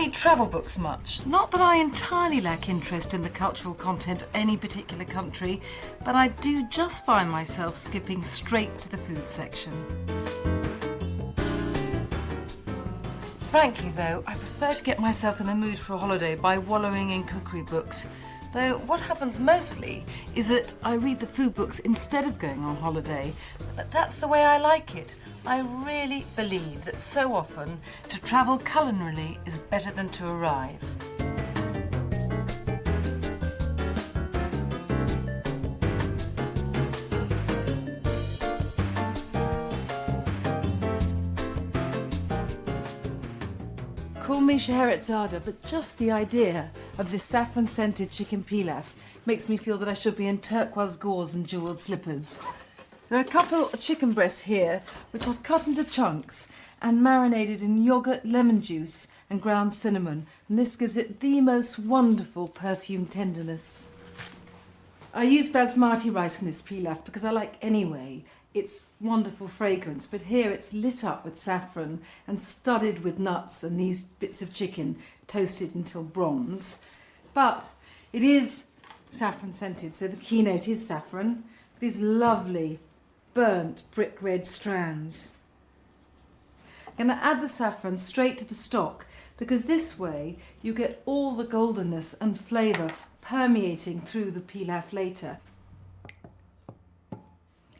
read travel books much. Not that I entirely lack interest in the cultural content of any particular country, but I do just find myself skipping straight to the food section. Frankly though, I prefer to get myself in the mood for a holiday by wallowing in cookery books. Though what happens mostly is that I read the food books instead of going on holiday. But that's the way I like it. I really believe that so often to travel culinarily is better than to arrive. Call me Zata, but just the idea of this saffron-scented chicken pilaf makes me feel that I should be in turquoise gauze and jewelled slippers. There are a couple of chicken breasts here, which I've cut into chunks and marinated in yoghurt, lemon juice and ground cinnamon, and this gives it the most wonderful perfumed tenderness. I use basmati rice in this pilaf because I like anyway. It's wonderful fragrance, but here it's lit up with saffron and studded with nuts and these bits of chicken toasted until bronze. But it is saffron scented, so the keynote is saffron. These lovely burnt brick red strands. I'm going to add the saffron straight to the stock because this way you get all the goldenness and flavour permeating through the pilaf later.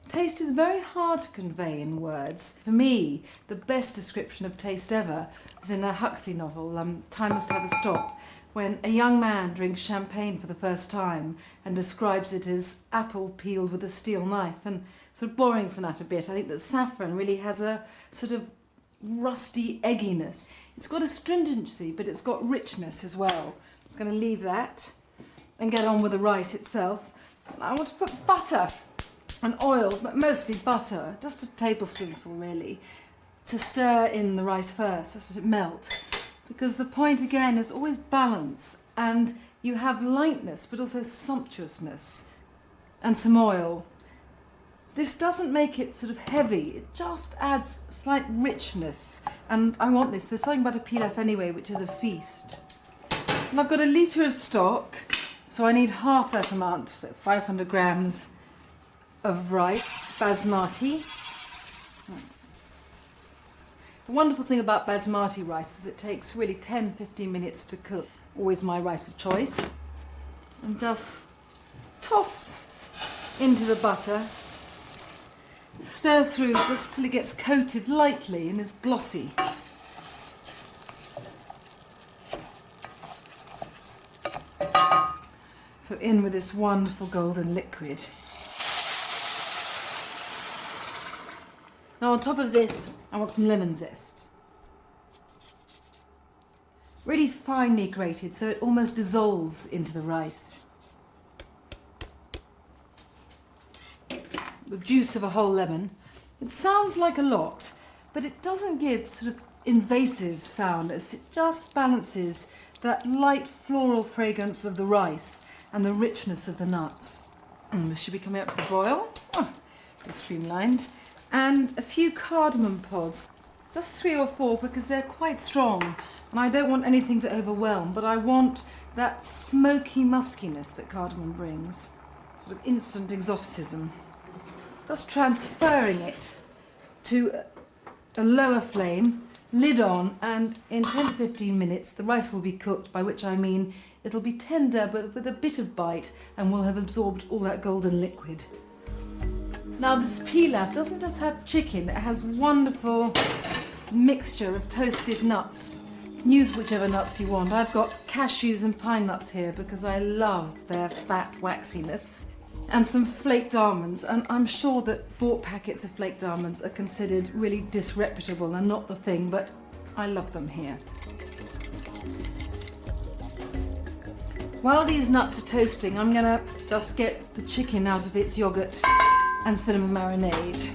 Taste is very hard to convey in words. For me, the best description of taste ever is in a Huxley novel, Time Must Have a Stop, when a young man drinks champagne for the first time and describes it as apple peeled with a steel knife. And sort of borrowing from that a bit, I think that saffron really has a sort of rusty egginess. It's got astringency, but it's got richness as well. I'm just going to leave that and get on with the rice itself. And I want to put butter and oil, but mostly butter, just a tablespoonful really, to stir in the rice first, just let it melt. Because the point again is always balance, and you have lightness but also sumptuousness, and some oil. This doesn't make it sort of heavy, it just adds slight richness, and I want this. There's something about a pilaf anyway, which is a feast. And I've got a litre of stock, so I need half that amount, so 500 grams of rice, basmati. The wonderful thing about basmati rice is it takes really 10-15 minutes to cook. Always my rice of choice. And just toss into the butter. Stir through just till it gets coated lightly and is glossy. So in with this wonderful golden liquid. Now on top of this, I want some lemon zest. Really finely grated so it almost dissolves into the rice. The juice of a whole lemon. It sounds like a lot, but it doesn't give sort of invasive sourness. It just balances that light floral fragrance of the rice and the richness of the nuts. This should be coming up to the boil. Oh, it's streamlined. And a few cardamom pods, just 3 or 4 because they're quite strong and I don't want anything to overwhelm, but I want that smoky muskiness that cardamom brings, sort of instant exoticism. Just transferring it to a lower flame, lid on, and in 10 to 15 minutes the rice will be cooked, by which I mean it'll be tender but with a bit of bite and will have absorbed all that golden liquid. Now this pilaf doesn't just have chicken, it has wonderful mixture of toasted nuts. You can use whichever nuts you want. I've got cashews and pine nuts here because I love their fat waxiness. And some flaked almonds, and I'm sure that bought packets of flaked almonds are considered really disreputable and not the thing, but I love them here. While these nuts are toasting, I'm gonna just get the chicken out of its yoghurt and cinnamon marinade.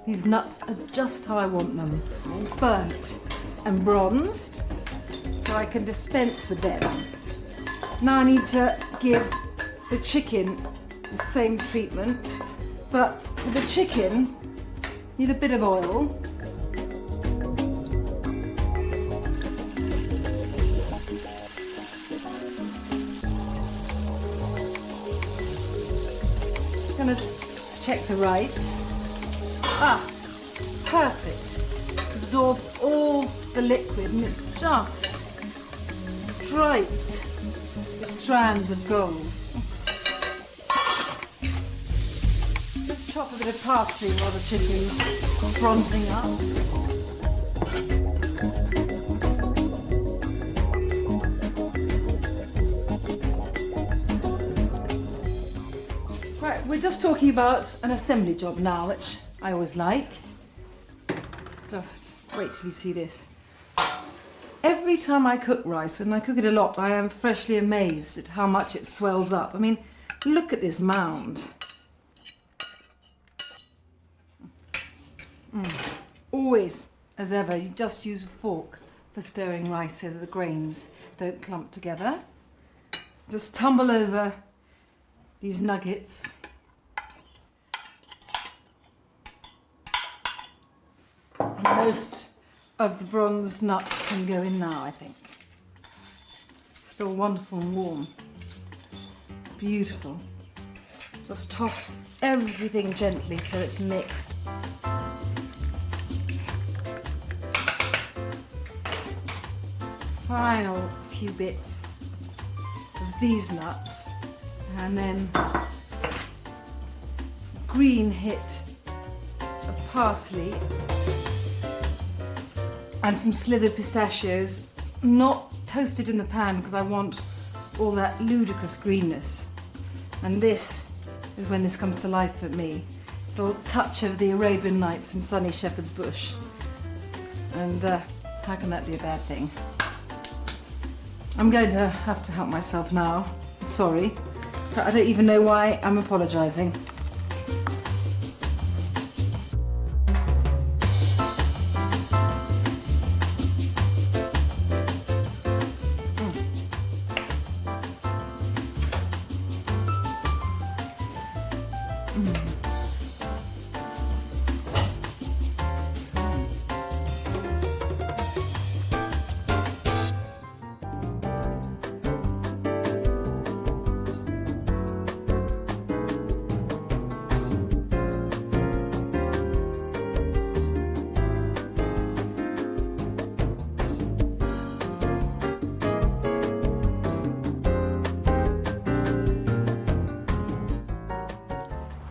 These nuts are just how I want them. Burnt and bronzed, so I can dispense with them. Now I need to give the chicken the same treatment. But for the chicken, need a bit of oil. Gonna check the rice. Ah, perfect. It's absorbed all the liquid and it's just striped with strands of gold. Let's chop a bit of parsley while the chicken's bronzing up. Right, we're just talking about an assembly job now, which I always like. Just wait till you see this. Every time I cook rice, when I cook it a lot, I am freshly amazed at how much it swells up. I mean, look at this mound. Always, as ever, you just use a fork for stirring rice so that the grains don't clump together. Just tumble over these nuggets. Most of the bronze nuts can go in now, I think. Still wonderful and warm. Beautiful. Just toss everything gently so it's mixed. Final few bits of these nuts, and then green hit of parsley and some slithered pistachios, not toasted in the pan because I want all that ludicrous greenness. And this is when this comes to life for me. A little touch of the Arabian Nights in sunny Shepherd's Bush. And how can that be a bad thing? I'm going to have to help myself now. I'm sorry, but I don't even know why I'm apologising.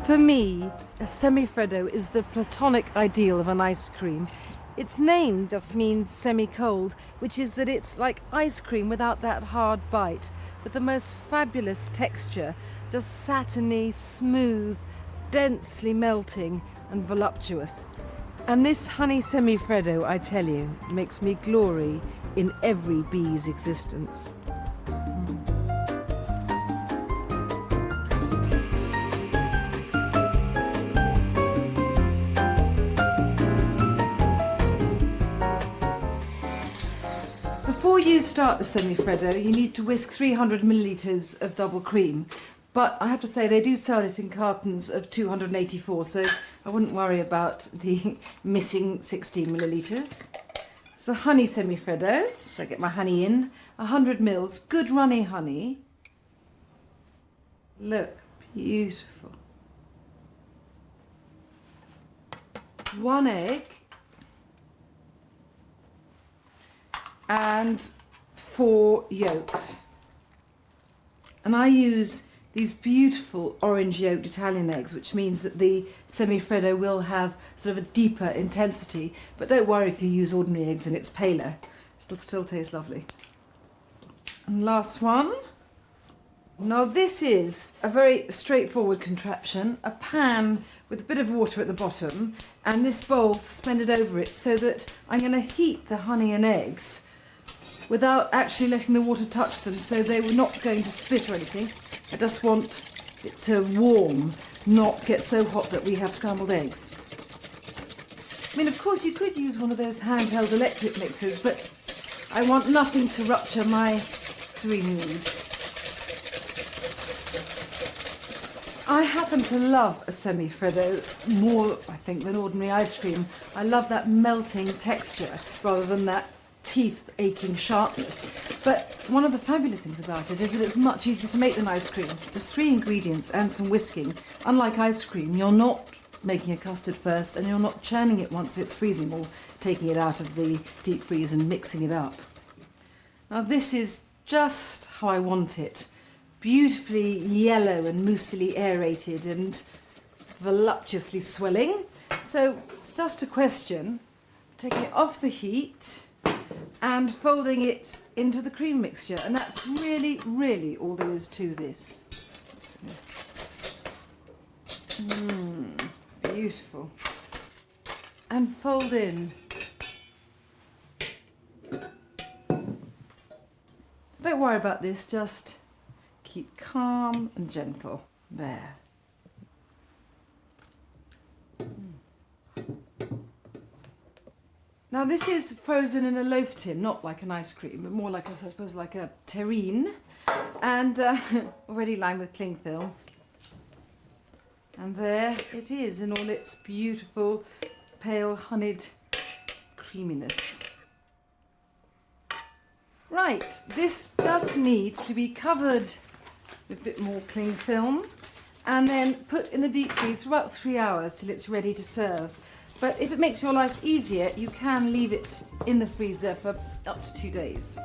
For me, a semifreddo is the platonic ideal of an ice cream. Its name just means semi-cold, which is that it's like ice cream without that hard bite, with the most fabulous texture, just satiny, smooth, densely melting and voluptuous. And this honey semifreddo, I tell you, makes me glory in every bee's existence. Before you start the semifreddo, you need to whisk 300 millilitres of double cream. But I have to say, they do sell it in cartons of 284, so I wouldn't worry about the missing 16 millilitres. It's a honey semifreddo, so I get my honey in. 100 mils, good runny honey. Look, beautiful. 1 egg. And 4 yolks. And I use these beautiful orange yolked Italian eggs, which means that the semifreddo will have sort of a deeper intensity. But don't worry if you use ordinary eggs and it's paler. It'll still taste lovely. And last one. Now this is a very straightforward contraption, a pan with a bit of water at the bottom and this bowl suspended over it so that I'm going to heat the honey and eggs without actually letting the water touch them, so they were not going to split or anything. I just want it to warm, not get so hot that we have scrambled eggs. I mean, of course you could use one of those handheld electric mixers, but I want nothing to rupture my 3 mood. I happen to love a semifreddo more, I think, than ordinary ice cream. I love that melting texture rather than that teeth-aching sharpness. But one of the fabulous things about it is that it's much easier to make than ice cream. Just 3 ingredients and some whisking. Unlike ice cream, you're not making a custard first and you're not churning it once it's freezing or taking it out of the deep freeze and mixing it up. Now this is just how I want it. Beautifully yellow and mousily aerated and voluptuously swelling. So it's just a question of taking it off the heat and folding it into the cream mixture, and that's really, really all there is to this. Beautiful. And fold in. Don't worry about this, just keep calm and gentle. There. Now this is frozen in a loaf tin, not like an ice cream, but more like, I suppose, like a terrine, and already lined with cling film. And there it is in all its beautiful, pale, honeyed creaminess. Right, this just needs to be covered with a bit more cling film and then put in the deep freeze for about 3 hours till it's ready to serve. But if it makes your life easier, you can leave it in the freezer for up to 2 days.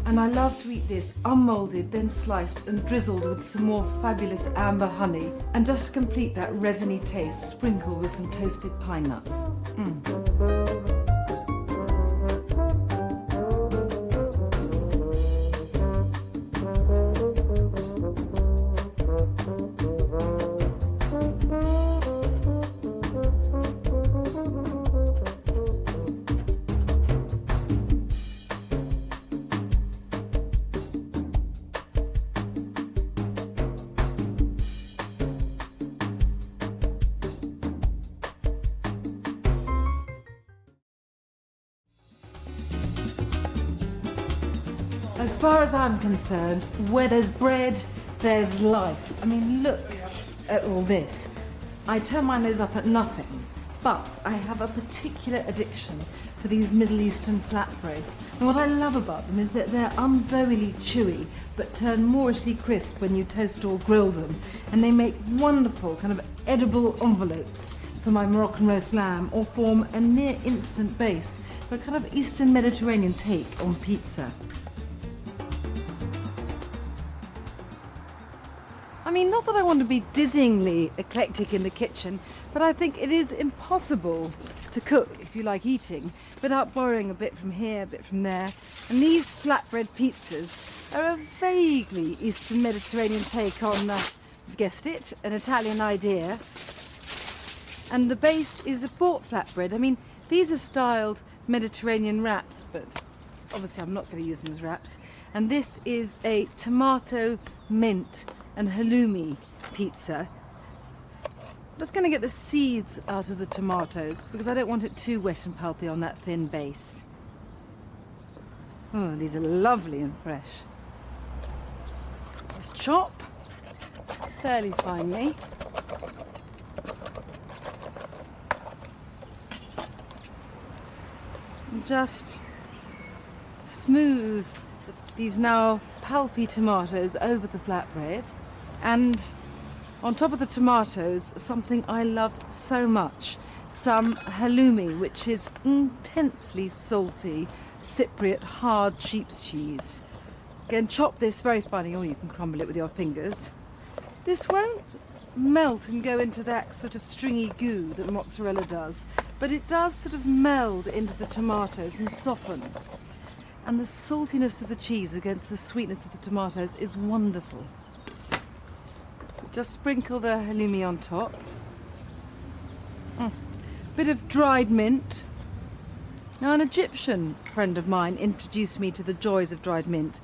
And I love to eat this unmoulded, then sliced and drizzled with some more fabulous amber honey. And just to complete that resiny taste, sprinkle with some toasted pine nuts. As far as I'm concerned, where there's bread, there's life. I mean, look at all this. I turn my nose up at nothing, but I have a particular addiction for these Middle Eastern flatbreads. And what I love about them is that they're undoughily chewy, but turn moorishly crisp when you toast or grill them. And they make wonderful kind of edible envelopes for my Moroccan roast lamb, or form a near instant base for a kind of Eastern Mediterranean take on pizza. I mean, not that I want to be dizzyingly eclectic in the kitchen, but I think it is impossible to cook, if you like eating, without borrowing a bit from here, a bit from there. And these flatbread pizzas are a vaguely Eastern Mediterranean take on, you've guessed it, an Italian idea. And the base is a bought flatbread. I mean, these are styled Mediterranean wraps, but obviously I'm not going to use them as wraps. And this is a tomato, mint and halloumi pizza. I'm just going to get the seeds out of the tomato because I don't want it too wet and pulpy on that thin base. Oh, these are lovely and fresh. Just chop fairly finely. And just smooth these now pulpy tomatoes over the flatbread. And on top of the tomatoes, something I love so much, some halloumi, which is intensely salty Cypriot hard sheep's cheese. Again, chop this very finely, or you can crumble it with your fingers. This won't melt and go into that sort of stringy goo that mozzarella does, but it does sort of meld into the tomatoes and soften. And the saltiness of the cheese against the sweetness of the tomatoes is wonderful. So just sprinkle the halloumi on top. Bit of dried mint. Now, an Egyptian friend of mine introduced me to the joys of dried mint.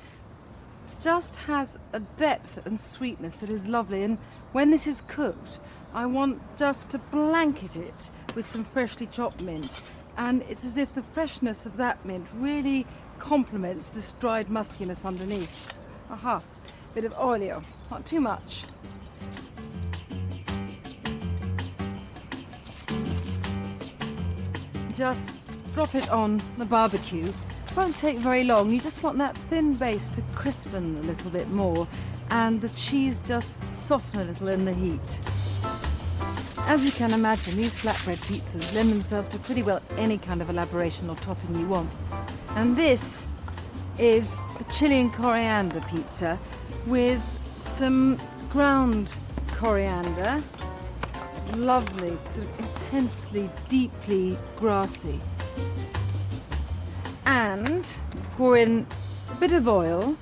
Just has a depth and sweetness that is lovely, and when this is cooked, I want just to blanket it with some freshly chopped mint, and it's as if the freshness of that mint really complements this dried muskiness underneath. Aha, bit of olio, not too much. Just drop it on the barbecue. It won't take very long. You just want that thin base to crispen a little bit more and the cheese just soften a little in the heat. As you can imagine, these flatbread pizzas lend themselves to pretty well any kind of elaboration or topping you want. And this is a chili and coriander pizza with some ground coriander, lovely, sort of intensely, deeply grassy. And pour in a bit of oil,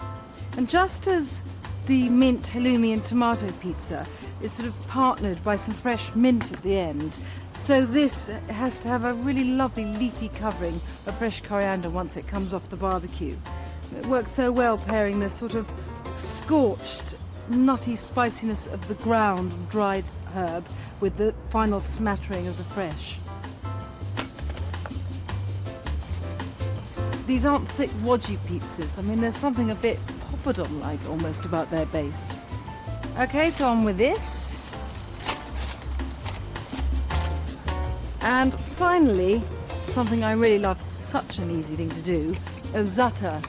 and just as the mint, halloumi and tomato pizza is sort of partnered by some fresh mint at the end, so this has to have a really lovely leafy covering of fresh coriander once it comes off the barbecue. It works so well pairing the sort of scorched, nutty spiciness of the ground dried herb with the final smattering of the fresh. These aren't thick, wodgy pizzas. I mean, there's something a bit poppadom-like almost about their base. Okay, so on with this. And finally, something I really love, such an easy thing to do, a Zata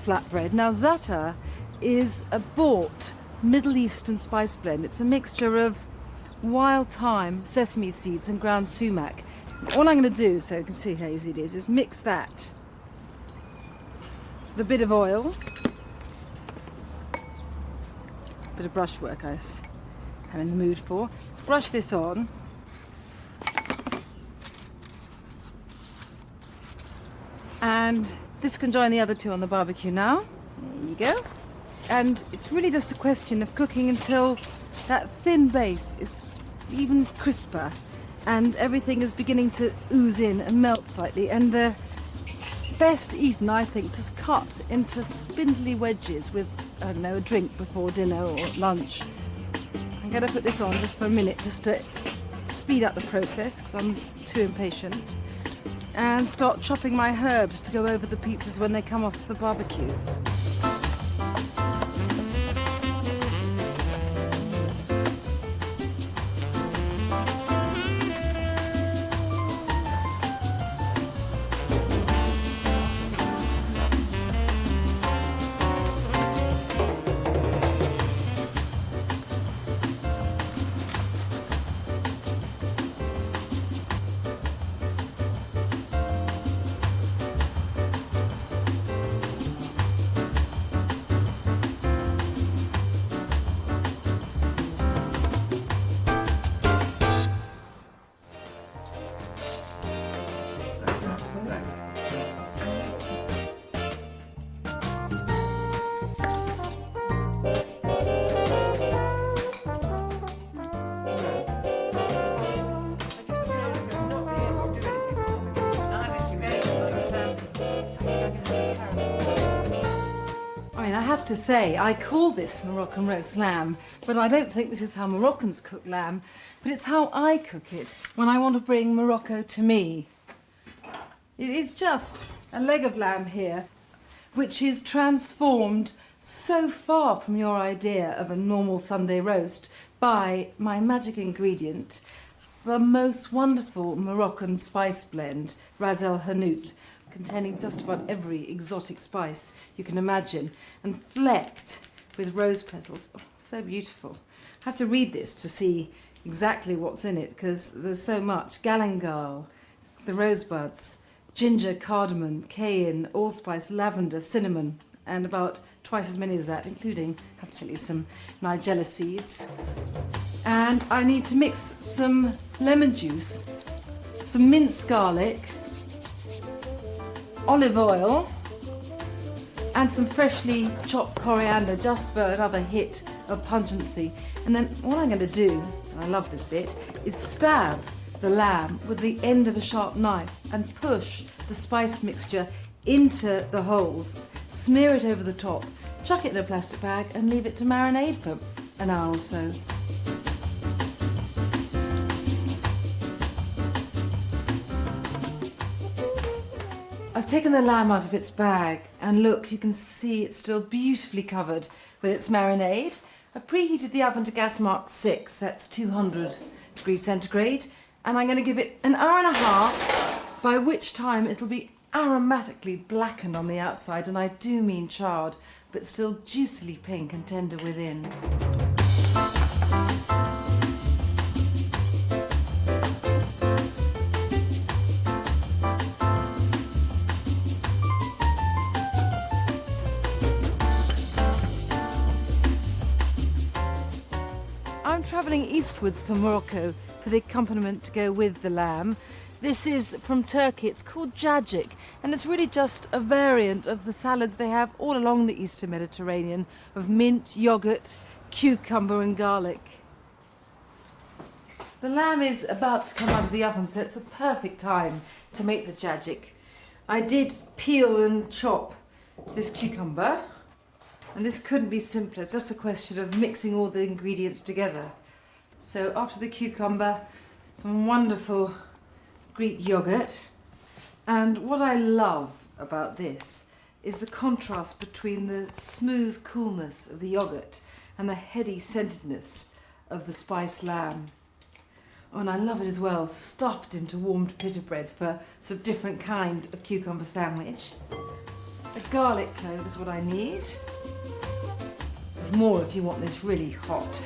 flatbread. Now, Zata is a bought Middle Eastern spice blend. It's a mixture of wild thyme, sesame seeds and ground sumac. All I'm going to do, so you can see how easy it is mix that with a bit of oil, a bit of brushwork I'm in the mood for. Let's brush this on. And this can join the other two on the barbecue now. There you go. And it's really just a question of cooking until that thin base is even crisper and everything is beginning to ooze in and melt slightly, and they're best eaten, I think, just cut into spindly wedges with, I don't know, a drink before dinner or lunch. I'm going to put this on just for a minute just to speed up the process because I'm too impatient, and start chopping my herbs to go over the pizzas when they come off the barbecue. I have to say, I call this Moroccan roast lamb, but I don't think this is how Moroccans cook lamb, but it's how I cook it when I want to bring Morocco to me. It is just a leg of lamb here, which is transformed so far from your idea of a normal Sunday roast by my magic ingredient, the most wonderful Moroccan spice blend, Ras El Hanout, containing just about every exotic spice you can imagine, and flecked with rose petals. Oh, so beautiful. I have to read this to see exactly what's in it because there's so much. Galangal, the rosebuds, ginger, cardamom, cayenne, allspice, lavender, cinnamon, and about twice as many as that, including absolutely some Nigella seeds. And I need to mix some lemon juice, some minced garlic, olive oil, and some freshly chopped coriander just for another hit of pungency. And then what I'm going to do, and I love this bit, is stab the lamb with the end of a sharp knife and push the spice mixture into the holes, smear it over the top, chuck it in a plastic bag and leave it to marinate for an hour or so. taken the lamb out of its bag and look, you can see it's still beautifully covered with its marinade. I've preheated the oven to gas mark 6, that's 200 degrees centigrade, and I'm going to give it an hour and a half, by which time it'll be aromatically blackened on the outside, and I do mean charred, but still juicily pink and tender within. I'm travelling eastwards from Morocco for the accompaniment to go with the lamb. This is from Turkey, it's called cacik, and it's really just a variant of the salads they have all along the Eastern Mediterranean of mint, yoghurt, cucumber and garlic. The lamb is about to come out of the oven, so it's a perfect time to make the cacik. I did peel and chop this cucumber, and this couldn't be simpler. It's just a question of mixing all the ingredients together. So after the cucumber, some wonderful Greek yogurt, and what I love about this is the contrast between the smooth coolness of the yogurt and the heady scented-ness of the spiced lamb. Oh, and I love it as well, stuffed into warmed pita breads for sort of different kind of cucumber sandwich. A garlic clove is what I need. There's more if you want this really hot.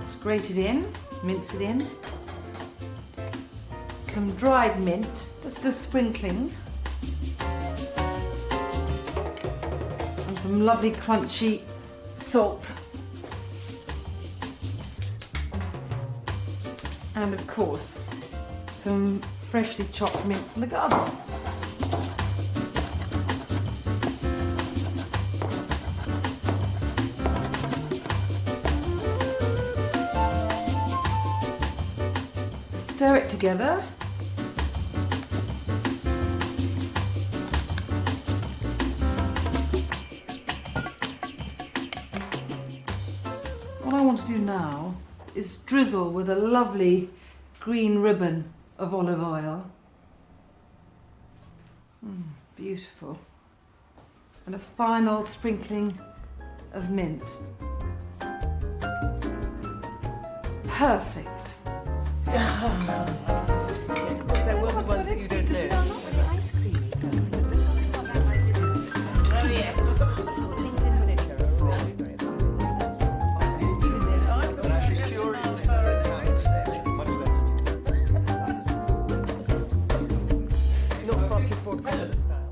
Just grate it in, mince it in. Some dried mint, just a sprinkling. And some lovely crunchy salt. And of course, some freshly chopped mint from the garden. Stir it together. What I want to do now is drizzle with a lovely green ribbon of olive oil. Beautiful. And a final sprinkling of mint. Perfect. Yes, of course, there will be one that you don't know. I'm not very ice creamy person, but there's something about that I did. Oh, yes. Things in miniature are always very fun. But actually, pure is much less. Not Francis Ford Coppola style.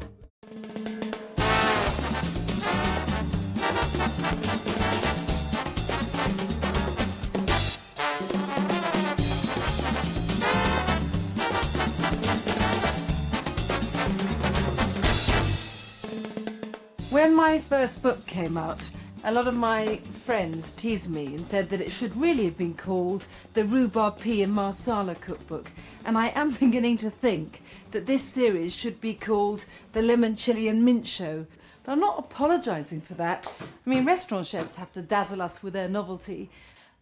When my first book came out, a lot of my friends teased me and said that it should really have been called the Rhubarb Pea and Marsala cookbook, and I am beginning to think that this series should be called the Lemon Chilli and Mint Show. But I'm not apologising for that. I mean, restaurant chefs have to dazzle us with their novelty,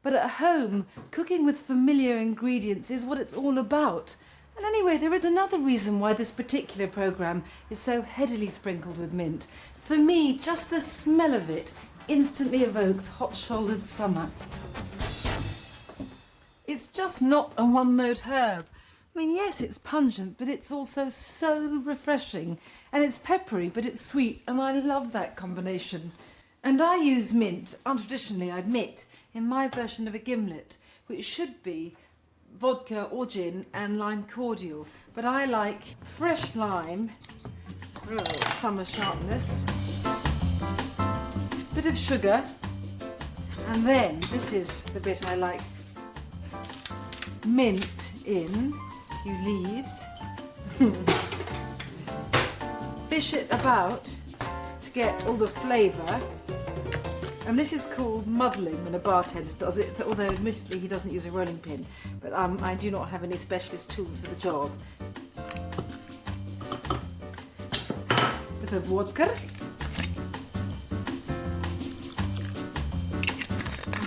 but at home, cooking with familiar ingredients is what it's all about. And anyway, there is another reason why this particular programme is so heavily sprinkled with mint. For me, just the smell of it instantly evokes hot-shouldered summer. It's just not a one-note herb. I mean, yes, it's pungent, but it's also so refreshing. And it's peppery, but it's sweet, and I love that combination. And I use mint, untraditionally I admit, in my version of a gimlet, which should be vodka or gin and lime cordial. But I like fresh lime, summer sharpness, bit of sugar, and then, this is the bit I like, mint in, 2 leaves, fish it about to get all the flavour, and this is called muddling when a bartender does it, although admittedly he doesn't use a rolling pin, but I do not have any specialist tools for the job. Bit of vodka,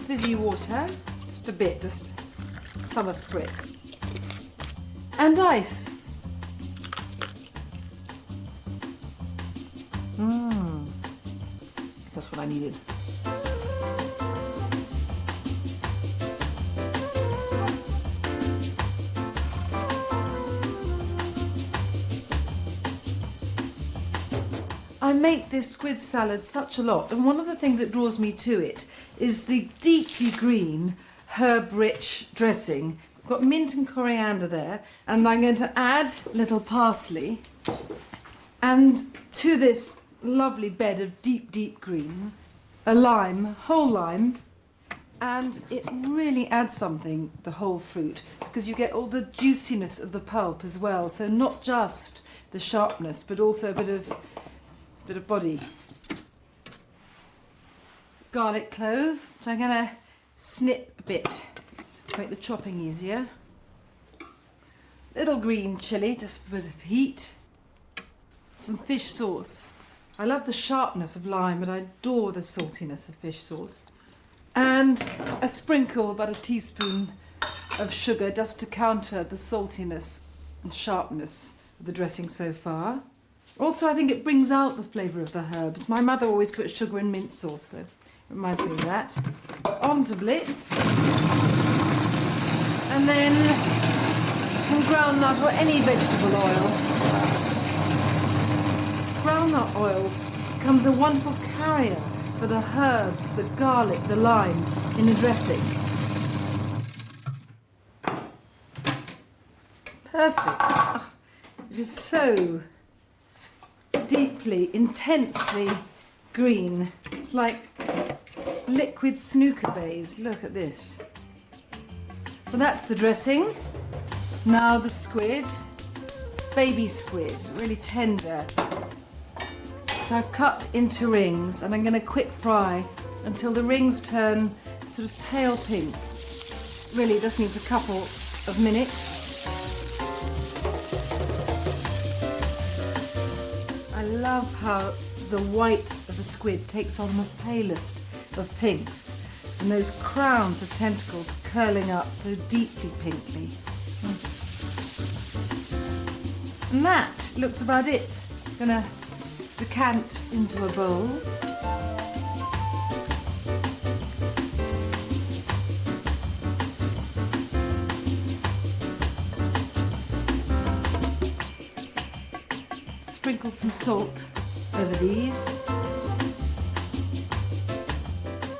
fizzy water, just a bit, just summer spritz, and ice. That's what I needed. I make this squid salad such a lot, and one of the things that draws me to it is the deeply green, herb-rich dressing. I've got mint and coriander there, and I'm going to add little parsley. And to this lovely bed of deep, deep green, a lime, whole lime, and it really adds something, the whole fruit, because you get all the juiciness of the pulp as well. So not just the sharpness, but also a bit of body. Garlic clove, which I'm going to snip a bit to make the chopping easier. Little green chilli, just for a bit of heat. Some fish sauce. I love the sharpness of lime, but I adore the saltiness of fish sauce. And a sprinkle, about a teaspoon of sugar, just to counter the saltiness and sharpness of the dressing so far. Also, I think it brings out the flavour of the herbs. My mother always put sugar in mint sauce, so it reminds me of that. On to blitz. And then some groundnut or any vegetable oil. Groundnut oil becomes a wonderful carrier for the herbs, the garlic, the lime in the dressing. Perfect. Oh, it is so deeply, intensely green. It's like liquid snooker bays. Look at this. Well, that's the dressing. Now the squid. Baby squid, really tender. Which I've cut into rings, and I'm going to quick fry until the rings turn sort of pale pink. Really, just needs a couple of minutes. I love how the white of the squid takes on the palest of pinks, and those crowns of tentacles curling up so deeply pinkly. And that looks about it. I'm gonna decant into a bowl. Sprinkle some salt over these.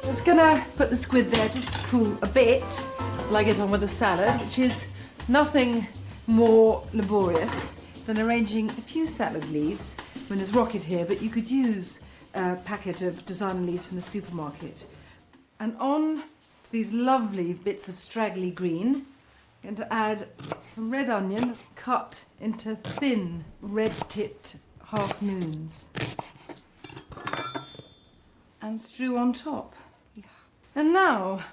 Just gonna put the squid there just to cool a bit while I get on with the salad, which is nothing more laborious than arranging a few salad leaves. I mean, there's rocket here, but you could use a packet of designer leaves from the supermarket. And on to these lovely bits of straggly green, I'm going to add some red onion that's cut into thin, red-tipped half moons. And strew on top. And now,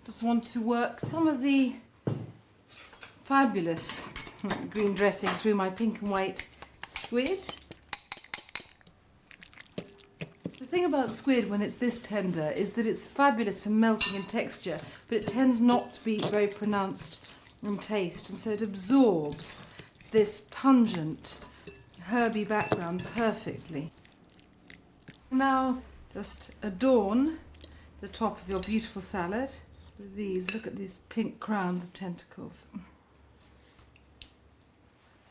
just want to work some of the fabulous green dressing through my pink and white squid. The thing about squid when it's this tender is that it's fabulous and melting in texture, but it tends not to be very pronounced in taste, and so it absorbs this pungent, herby background perfectly. Now, just adorn the top of your beautiful salad with these. Look at these pink crowns of tentacles.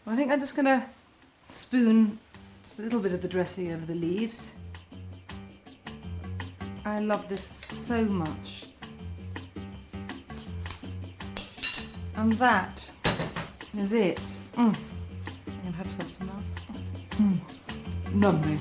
I think I'm just going to spoon just a little bit of the dressing over the leaves. I love this so much. And that is it. I'm going to have some now. Lovely.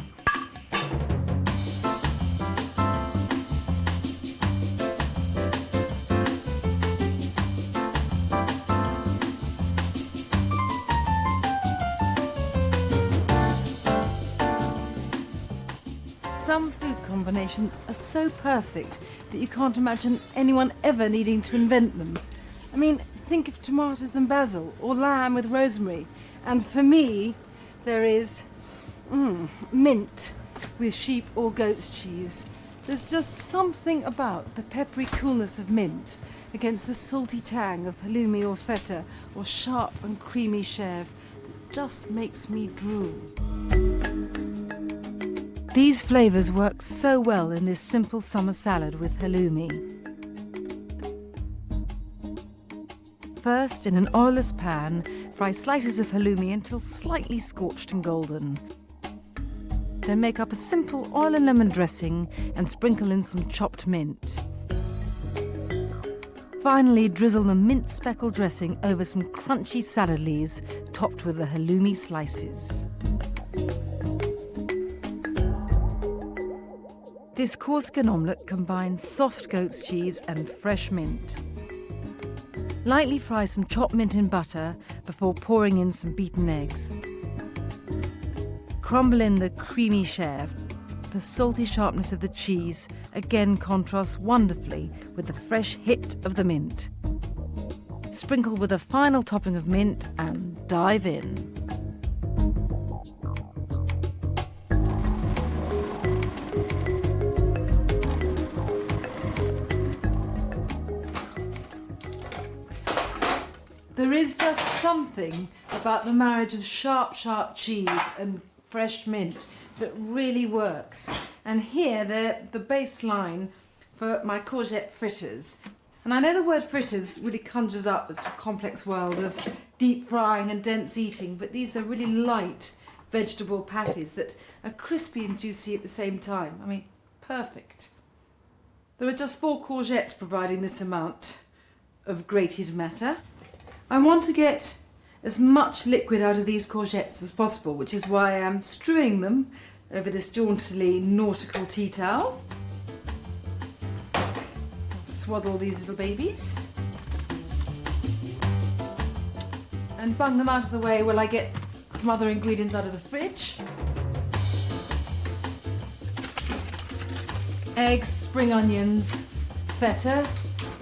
Some food combinations are so perfect that you can't imagine anyone ever needing to invent them. I mean, think of tomatoes and basil, or lamb with rosemary. And for me, there is mint with sheep or goat's cheese. There's just something about the peppery coolness of mint against the salty tang of halloumi or feta, or sharp and creamy chèvre that just makes me drool. These flavours work so well in this simple summer salad with halloumi. First, in an oilless pan, fry slices of halloumi until slightly scorched and golden. Then make up a simple oil and lemon dressing and sprinkle in some chopped mint. Finally, drizzle the mint speckle dressing over some crunchy salad leaves topped with the halloumi slices. This Corsican omelette combines soft goat's cheese and fresh mint. Lightly fry some chopped mint in butter before pouring in some beaten eggs. Crumble in the creamy chèvre. The salty sharpness of the cheese again contrasts wonderfully with the fresh hit of the mint. Sprinkle with a final topping of mint and dive in. There is just something about the marriage of sharp cheese and fresh mint that really works. And here they're the baseline for my courgette fritters. And I know the word fritters really conjures up this complex world of deep frying and dense eating, but these are really light vegetable patties that are crispy and juicy at the same time. I mean, perfect. There are just 4 courgettes providing this amount of grated matter. I want to get as much liquid out of these courgettes as possible, which is why I'm strewing them over this jauntily nautical tea towel. Swaddle these little babies and bung them out of the way while I get some other ingredients out of the fridge. Eggs, spring onions, feta,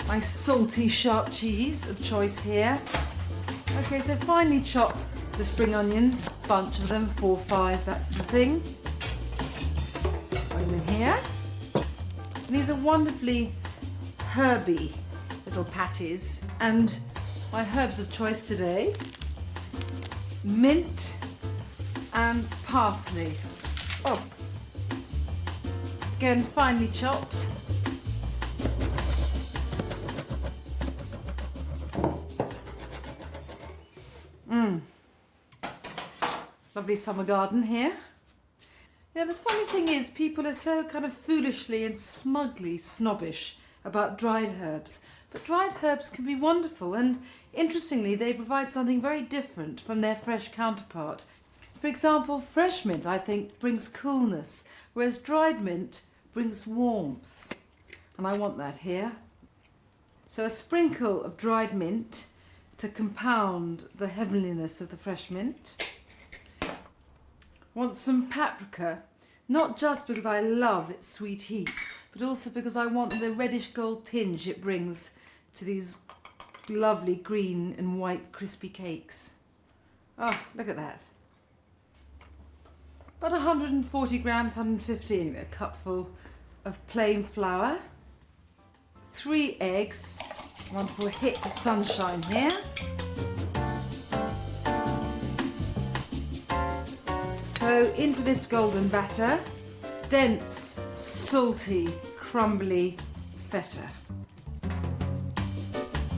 my salty sharp cheese of choice here. Okay, so finely chop the spring onions, bunch of them, 4 or 5, that sort of thing. Put them in here. And these are wonderfully herby little patties, and my herbs of choice today: mint and parsley. Oh, again finely chopped. Lovely summer garden here. Yeah, the funny thing is people are so kind of foolishly and smugly snobbish about dried herbs. But dried herbs can be wonderful, and interestingly they provide something very different from their fresh counterpart. For example, fresh mint, I think, brings coolness, whereas dried mint brings warmth. And I want that here. So a sprinkle of dried mint to compound the heavenliness of the fresh mint. Want some paprika, not just because I love its sweet heat, but also because I want the reddish gold tinge it brings to these lovely green and white crispy cakes. Oh, look at that. About 140 grams, 150, a cupful of plain flour, 3 eggs, wonderful hit of sunshine here. So into this golden batter, dense, salty, crumbly feta.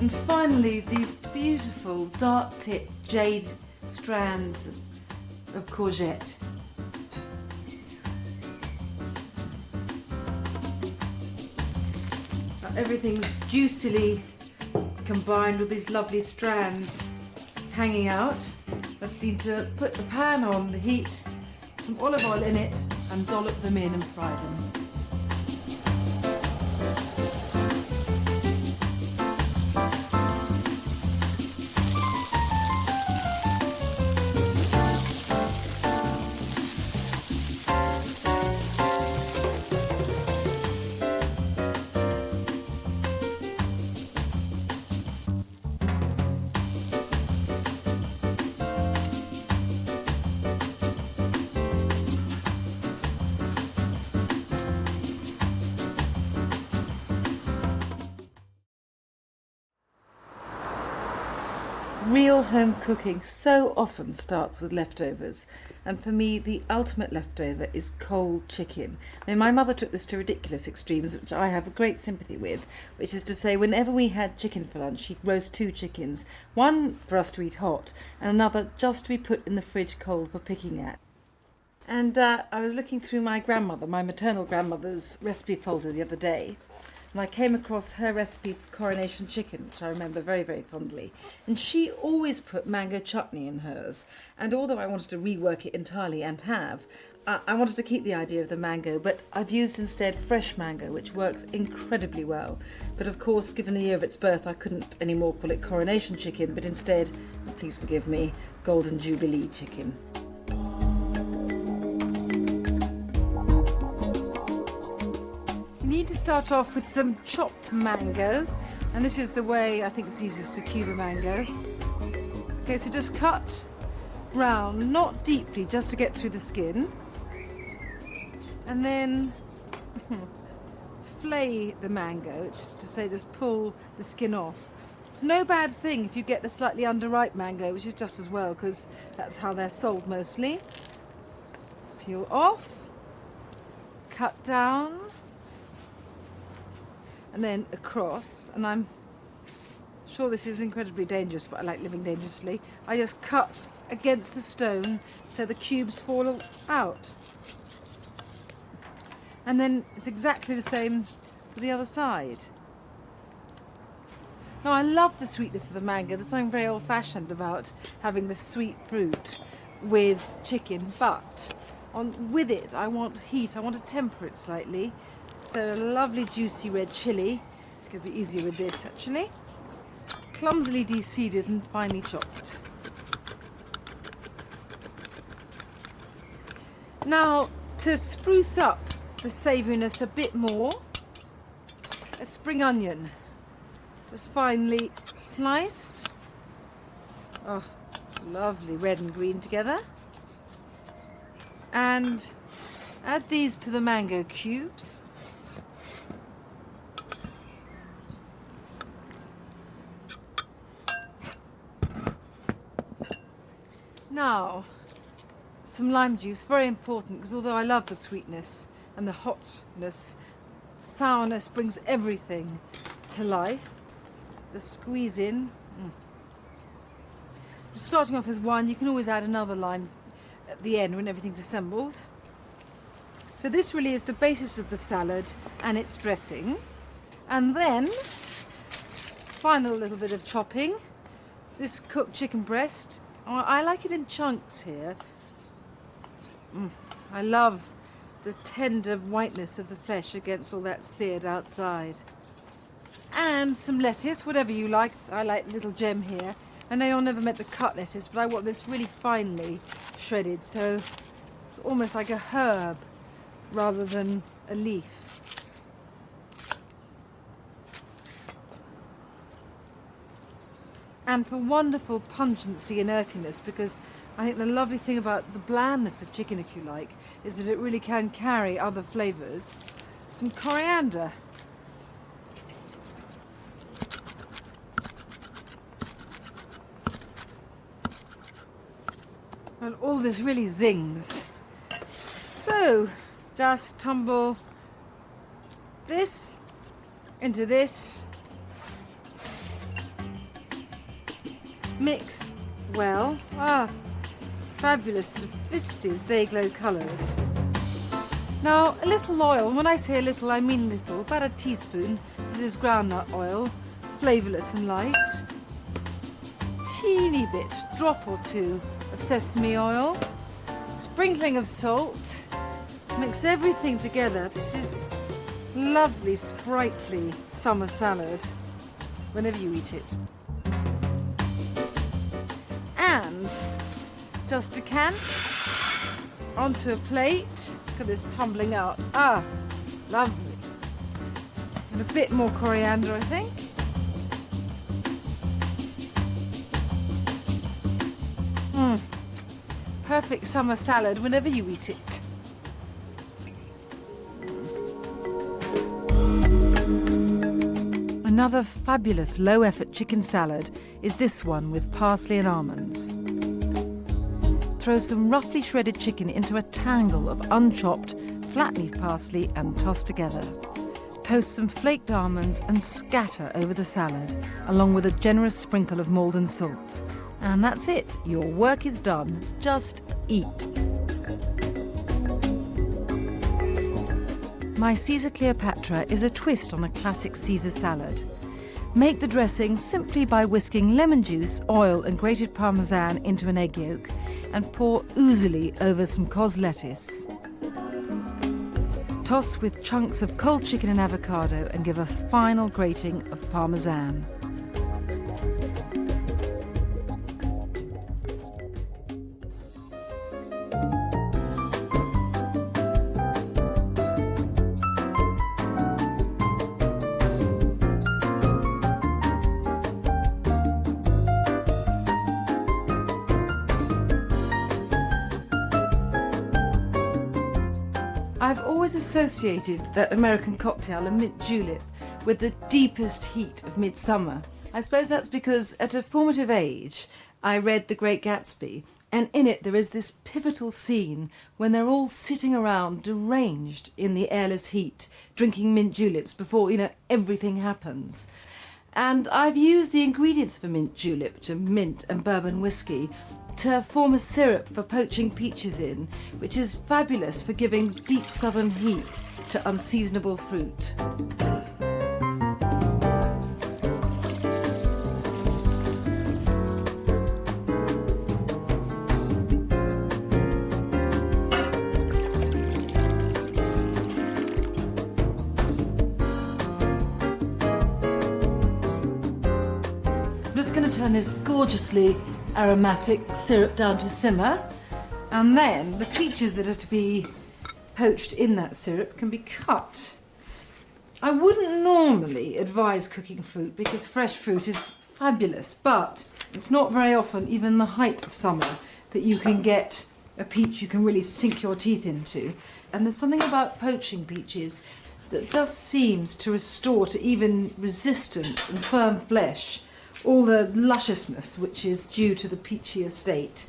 And finally these beautiful dark tip jade strands of courgette. Now everything's juicily combined with these lovely strands hanging out. Just need to put the pan on the heat, some olive oil in it, and dollop them in and fry them. Real home cooking so often starts with leftovers, and for me the ultimate leftover is cold chicken. I mean, my mother took this to ridiculous extremes, which I have a great sympathy with, which is to say whenever we had chicken for lunch she'd roast 2 chickens, one for us to eat hot and another just to be put in the fridge cold for picking at. And I was looking through my maternal grandmother's recipe folder the other day, and I came across her recipe for coronation chicken, which I remember very, very fondly. And she always put mango chutney in hers. And although I wanted to rework it entirely and have, I wanted to keep the idea of the mango, but I've used instead fresh mango, which works incredibly well. But of course, given the year of its birth, I couldn't anymore call it coronation chicken, but instead, please forgive me, golden jubilee chicken. You need to start off with some chopped mango, and this is the way I think it's easiest to cube a mango. Okay, so just cut round, not deeply, just to get through the skin, and then flay the mango, which is to say just pull the skin off. It's no bad thing if you get the slightly underripe mango, which is just as well because that's how they're sold mostly. Peel off, cut down, and then across, and I'm sure this is incredibly dangerous, but I like living dangerously. I just cut against the stone so the cubes fall out. And then it's exactly the same for the other side. Now I love the sweetness of the mango. There's something very old-fashioned about having the sweet fruit with chicken, but with it I want heat, I want to temper it slightly. So a lovely juicy red chilli. It's going to be easier with this actually. Clumsily de-seeded and finely chopped. Now to spruce up the savouriness a bit more, a spring onion. Just finely sliced. Oh, lovely red and green together. And add these to the mango cubes. Now, some lime juice, very important, because although I love the sweetness and the hotness, sourness brings everything to life. Just squeeze in. Starting off with one, you can always add another lime at the end when everything's assembled. So this really is the basis of the salad and its dressing. And then, final little bit of chopping. This cooked chicken breast. I like it in chunks here. I love the tender whiteness of the flesh against all that seared outside. And some lettuce, whatever you like. I like the little gem here. I know you're never meant to cut lettuce, but I want this really finely shredded, so it's almost like a herb rather than a leaf. And for wonderful pungency and earthiness, because I think the lovely thing about the blandness of chicken, if you like, is that it really can carry other flavours. Some coriander. And all this really zings. So, just tumble this into this. Mix well. Fabulous sort of 50s day glow colours. Now a little oil, when I say a little I mean little, about a teaspoon. This is groundnut oil, flavourless and light. Teeny bit, drop or two of sesame oil. Sprinkling of salt. Mix everything together. This is lovely, sprightly summer salad whenever you eat it. And just decant onto a plate. Look at this tumbling out. Lovely. And a bit more coriander, I think. Perfect summer salad whenever you eat it. Another fabulous low-effort chicken salad is this one with parsley and almonds. Throw some roughly shredded chicken into a tangle of unchopped flat leaf parsley and toss together. Toast some flaked almonds and scatter over the salad, along with a generous sprinkle of Maldon salt. And that's it. Your work is done. Just eat. My Caesar Cleopatra is a twist on a classic Caesar salad. Make the dressing simply by whisking lemon juice, oil and grated parmesan into an egg yolk and pour oozily over some cos lettuce. Toss with chunks of cold chicken and avocado and give a final grating of parmesan. I've always associated that American cocktail, a mint julep, with the deepest heat of midsummer. I suppose that's because at a formative age I read The Great Gatsby, and in it there is this pivotal scene when they're all sitting around deranged in the airless heat, drinking mint juleps before, everything happens. And I've used the ingredients of a mint julep, to mint and bourbon whiskey, to form a syrup for poaching peaches in, which is fabulous for giving deep southern heat to unseasonable fruit. I'm just going to turn this gorgeously aromatic syrup down to simmer, and then the peaches that are to be poached in that syrup can be cut. I wouldn't normally advise cooking fruit because fresh fruit is fabulous, but it's not very often, even the height of summer, that you can get a peach you can really sink your teeth into. And there's something about poaching peaches that just seems to restore to even resistant and firm flesh all the lusciousness which is due to the peachy estate.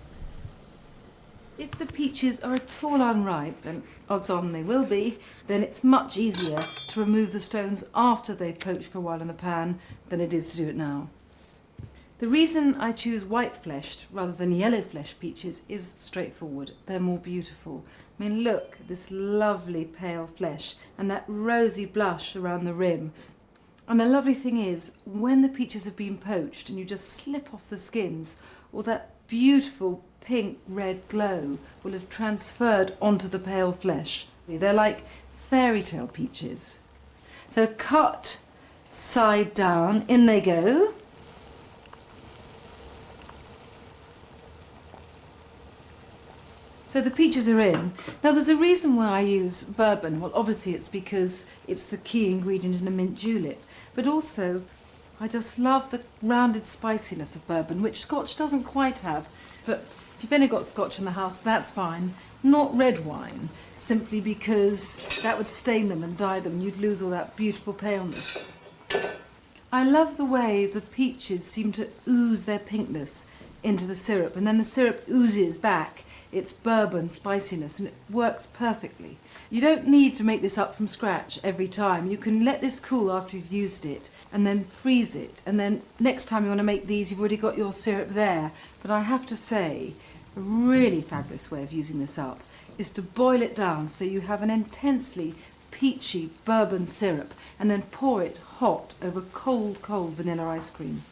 If the peaches are at all unripe, and odds on they will be, then it's much easier to remove the stones after they've poached for a while in the pan than it is to do it now. The reason I choose white-fleshed rather than yellow-fleshed peaches is straightforward. They're more beautiful. I mean, look at this lovely pale flesh and that rosy blush around the rim. And the lovely thing is, when the peaches have been poached and you just slip off the skins, all that beautiful pink-red glow will have transferred onto the pale flesh. They're like fairy tale peaches. So cut side down, in they go. So the peaches are in. Now there's a reason why I use bourbon. Well, obviously it's because it's the key ingredient in a mint julep. But also, I just love the rounded spiciness of bourbon, which Scotch doesn't quite have. But if you've only got Scotch in the house, that's fine. Not red wine, simply because that would stain them and dye them. You'd lose all that beautiful paleness. I love the way the peaches seem to ooze their pinkness into the syrup, and then the syrup oozes back its bourbon spiciness, and it works perfectly. You don't need to make this up from scratch every time. You can let this cool after you've used it and then freeze it, and then next time you want to make these you've already got your syrup there. But I have to say, a really fabulous way of using this up is to boil it down so you have an intensely peachy bourbon syrup and then pour it hot over cold vanilla ice cream.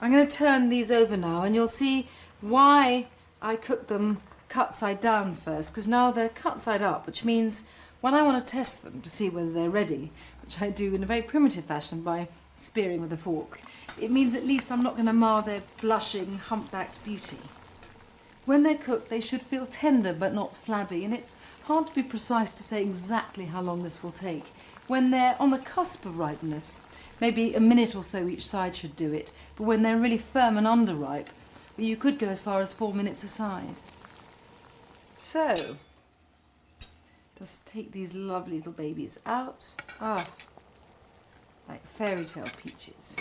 I'm going to turn these over now and you'll see why I cook them cut side down first, because now they're cut side up, which means when I want to test them to see whether they're ready, which I do in a very primitive fashion by spearing with a fork, it means at least I'm not going to mar their blushing, humpbacked beauty. When they're cooked, they should feel tender but not flabby, and it's hard to be precise to say exactly how long this will take. When they're on the cusp of ripeness, maybe a minute or so each side should do it, but when they're really firm and underripe, you could go as far as 4 minutes aside. So, just take these lovely little babies out. like fairy tale peaches.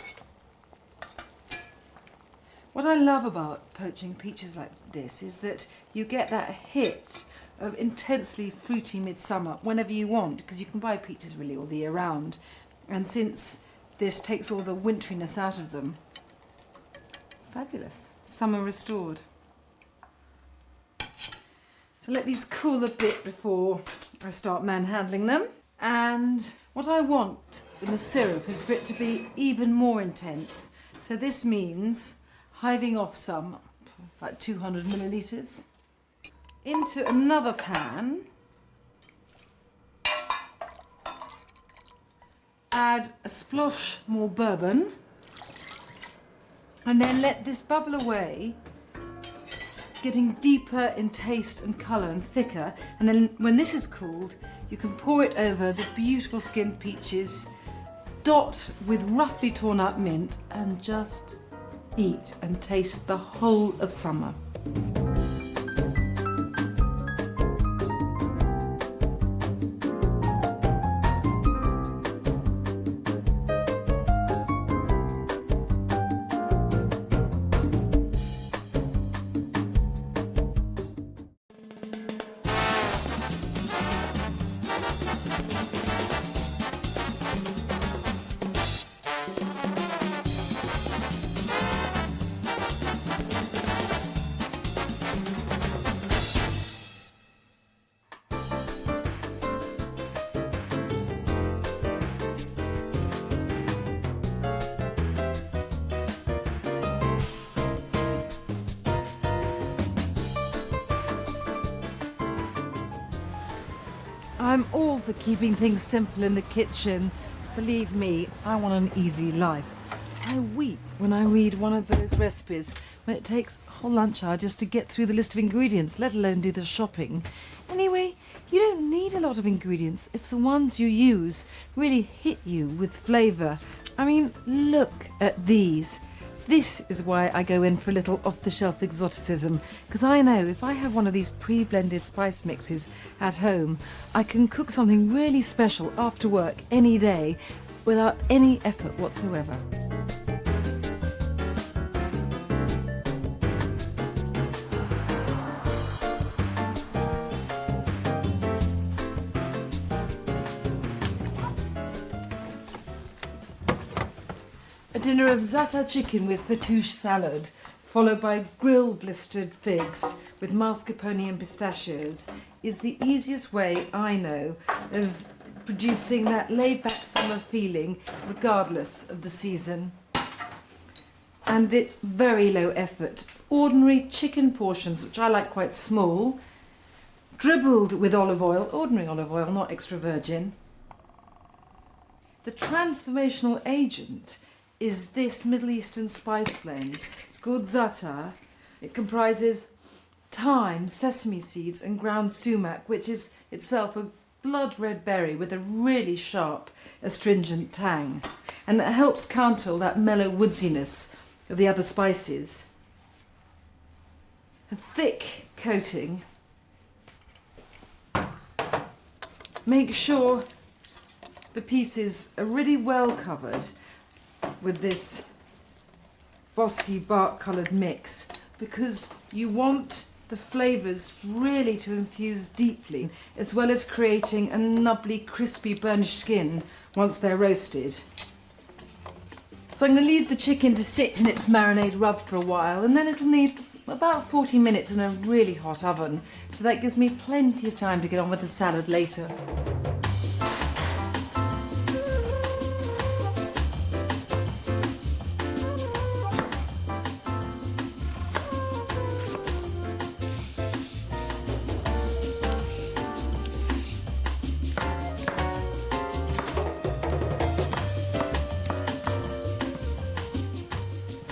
What I love about poaching peaches like this is that you get that hit of intensely fruity midsummer whenever you want, because you can buy peaches really all the year round. And since this takes all the winteriness out of them, it's fabulous. Summer restored. So let these cool a bit before I start manhandling them. And what I want in the syrup is for it to be even more intense. So this means hiving off some, like 200 millilitres, into another pan. Add a splosh more bourbon, and then let this bubble away, getting deeper in taste and colour and thicker. And then when this is cooled, you can pour it over the beautiful skinned peaches, dot with roughly torn up mint, and just eat and taste the whole of summer. I'm all for keeping things simple in the kitchen. Believe me, I want an easy life. I weep when I read one of those recipes when it takes a whole lunch hour just to get through the list of ingredients, let alone do the shopping. Anyway, you don't need a lot of ingredients if the ones you use really hit you with flavour. I mean, look at these. This is why I go in for a little off-the-shelf exoticism, because I know if I have one of these pre-blended spice mixes at home, I can cook something really special after work any day without any effort whatsoever. A dinner of Zata chicken with fattoush salad, followed by grilled blistered figs with mascarpone and pistachios, is the easiest way I know of producing that laid-back summer feeling regardless of the season. And it's very low effort. Ordinary chicken portions, which I like quite small, dribbled with olive oil, ordinary olive oil, not extra virgin. The transformational agent is this Middle Eastern spice blend. It's called Zata. It comprises thyme, sesame seeds and ground sumac, which is itself a blood red berry with a really sharp astringent tang. And it helps counter that mellow woodsiness of the other spices. A thick coating. Make sure the pieces are really well covered with this bosky bark coloured mix, because you want the flavours really to infuse deeply, as well as creating a nubbly crispy burnished skin once they're roasted. So I'm going to leave the chicken to sit in its marinade rub for a while, and then it'll need about 40 minutes in a really hot oven, so that gives me plenty of time to get on with the salad later.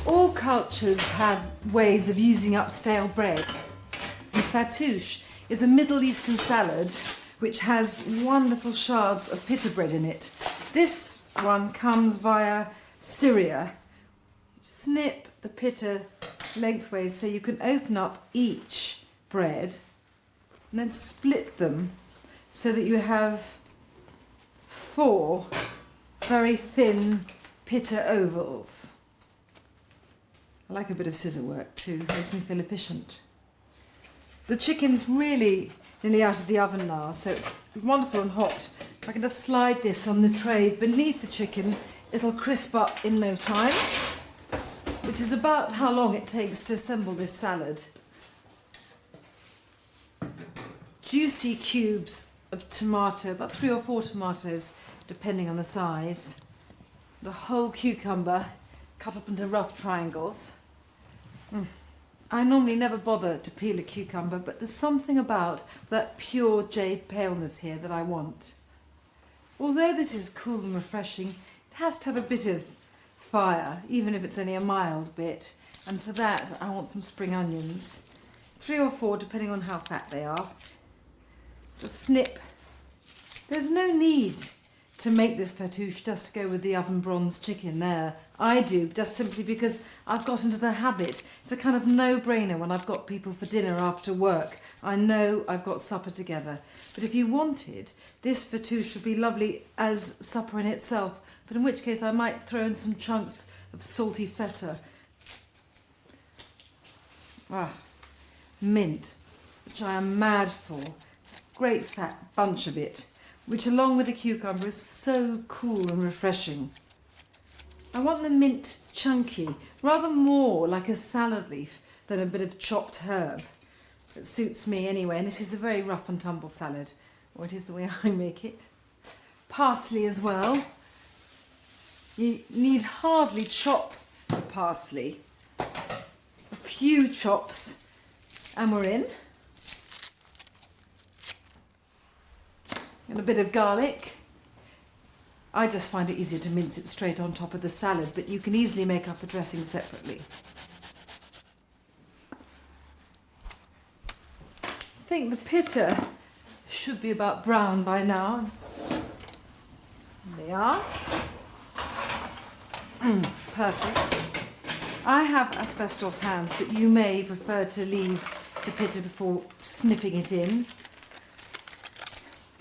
All cultures have ways of using up stale bread. And fattoush is a Middle Eastern salad which has wonderful shards of pita bread in it. This one comes via Syria. Snip the pita lengthways so you can open up each bread and then split them so that you have 4 very thin pitta ovals. I like a bit of scissor work too, makes me feel efficient. The chicken's really nearly out of the oven now, so it's wonderful and hot. If I can just slide this on the tray beneath the chicken, it'll crisp up in no time, which is about how long it takes to assemble this salad. Juicy cubes of tomato, about 3 or 4 tomatoes, depending on the size. The whole cucumber cut up into rough triangles. I normally never bother to peel a cucumber, but there's something about that pure jade paleness here that I want. Although this is cool and refreshing, it has to have a bit of fire, even if it's only a mild bit. And for that, I want some spring onions. 3 or 4, depending on how fat they are. Just snip. There's no need to make this fattoush just to go with the oven bronze chicken there. I do, just simply because I've got into the habit. It's a kind of no-brainer when I've got people for dinner after work. I know I've got supper together. But if you wanted, this fattoush would be lovely as supper in itself, but in which case I might throw in some chunks of salty feta. Mint, which I am mad for. Great fat bunch of it, which along with the cucumber is so cool and refreshing. I want the mint chunky, rather more like a salad leaf than a bit of chopped herb. It suits me anyway, and this is a very rough and tumble salad, or it is the way I make it. Parsley as well. You need hardly chop the parsley. A few chops and we're in. And a bit of garlic. I just find it easier to mince it straight on top of the salad, but you can easily make up the dressing separately. I think the pitta should be about brown by now. They are. Perfect. I have asbestos hands, but you may prefer to leave the pitta before snipping it in.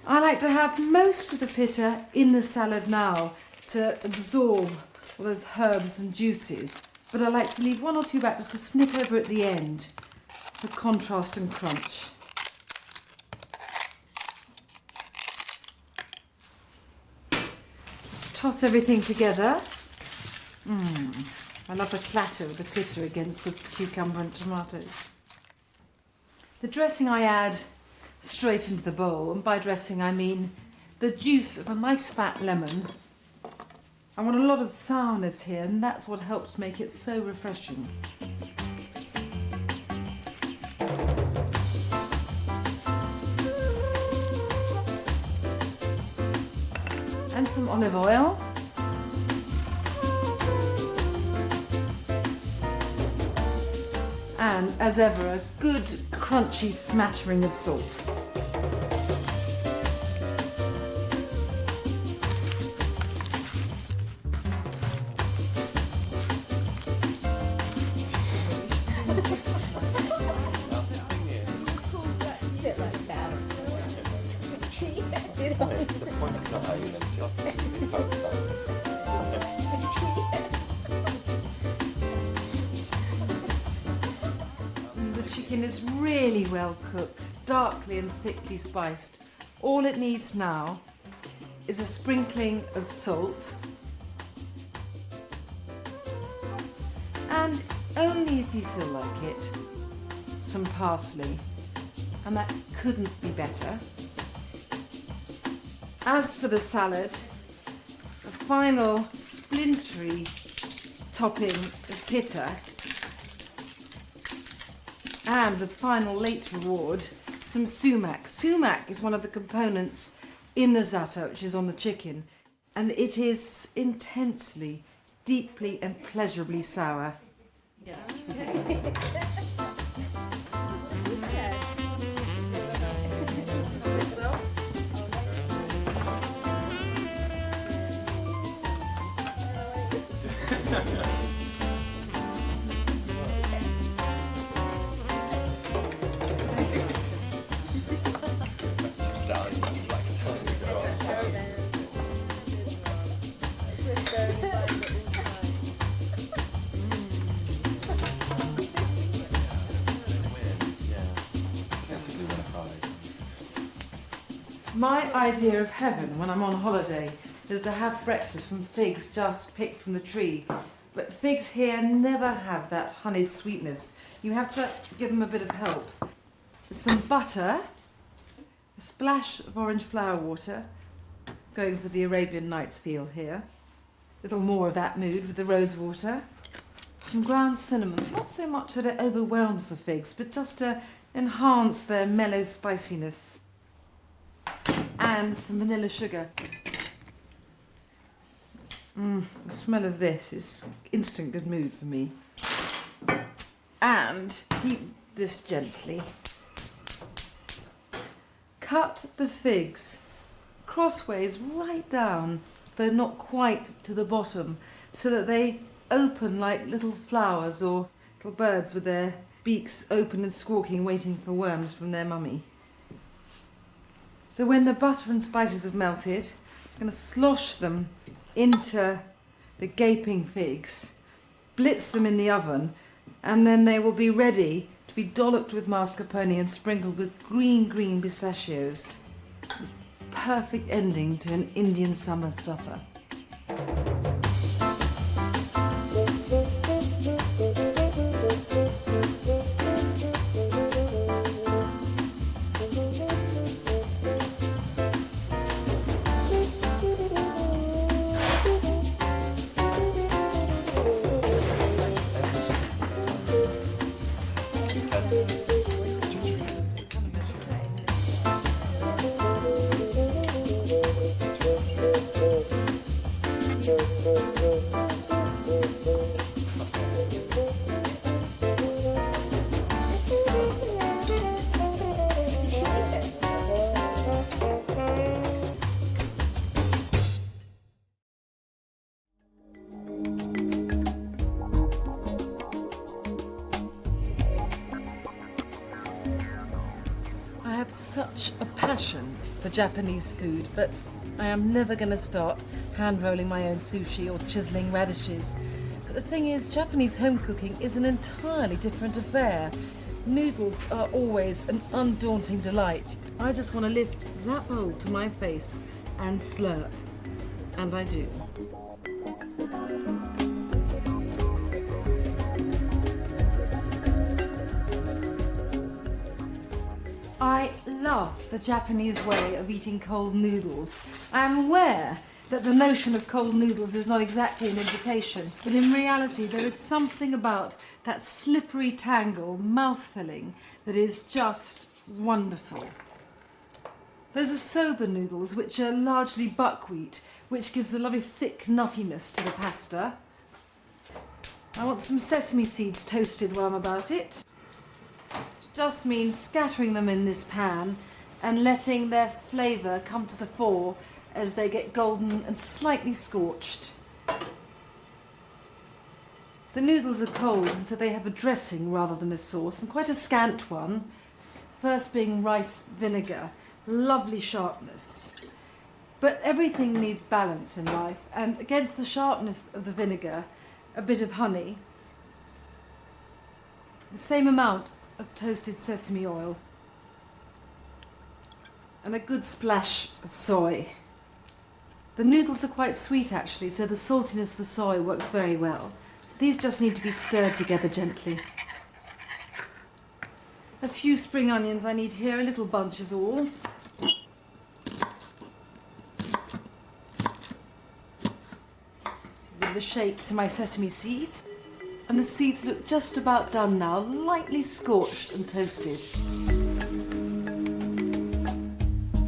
I like to have most of the pitta in the salad now to absorb all those herbs and juices, but I like to leave 1 or 2 back just to snip over at the end for contrast and crunch. Let's toss everything together. I love the clatter of the pitta against the cucumber and tomatoes. The dressing I add straight into the bowl, and by dressing I mean the juice of a nice fat lemon. I want a lot of sourness here, and that's what helps make it so refreshing. And some olive oil. And, as ever, a good crunchy smattering of salt. Chicken is really well cooked, darkly and thickly spiced. All it needs now is a sprinkling of salt, and only if you feel like it, some parsley, and that couldn't be better. As for the salad, a final splintery topping of pitta, and the final late reward, some sumac. Sumac is one of the components in the zata, which is on the chicken, and it is intensely, deeply and pleasurably sour. Yeah. My idea of heaven when I'm on holiday is to have breakfast from figs just picked from the tree. But figs here never have that honeyed sweetness. You have to give them a bit of help. Some butter, a splash of orange flower water, going for the Arabian Nights feel here. A little more of that mood with the rose water. Some ground cinnamon, not so much that it overwhelms the figs, but just to enhance their mellow spiciness. And some vanilla sugar. The smell of this is instant good mood for me. And heat this gently. Cut the figs crossways right down, though not quite to the bottom, so that they open like little flowers or little birds with their beaks open and squawking, waiting for worms from their mummy. So when the butter and spices have melted, it's going to slosh them into the gaping figs, blitz them in the oven, and then they will be ready to be dolloped with mascarpone and sprinkled with green pistachios. Perfect ending to an Indian summer supper. I have such a passion for Japanese food, but I am never going to start hand-rolling my own sushi or chiseling radishes. But the thing is, Japanese home cooking is an entirely different affair. Noodles are always an undaunting delight. I just want to lift that bowl to my face and slurp. And I do. I love the Japanese way of eating cold noodles. I am aware that the notion of cold noodles is not exactly an invitation, but in reality there is something about that slippery tangle, mouth-filling, that is just wonderful. Those are soba noodles, which are largely buckwheat, which gives a lovely thick nuttiness to the pasta. I want some sesame seeds toasted while I'm about it. Just means scattering them in this pan and letting their flavour come to the fore as they get golden and slightly scorched. The noodles are cold, and so they have a dressing rather than a sauce, and quite a scant one. First being rice vinegar, lovely sharpness. But everything needs balance in life, and against the sharpness of the vinegar, a bit of honey, the same amount of toasted sesame oil, and a good splash of soy. The noodles are quite sweet actually, so the saltiness of the soy works very well. These just need to be stirred together gently. A few spring onions I need here, a little bunch is all. A bit of a shake to my sesame seeds. And the seeds look just about done now, lightly scorched and toasted.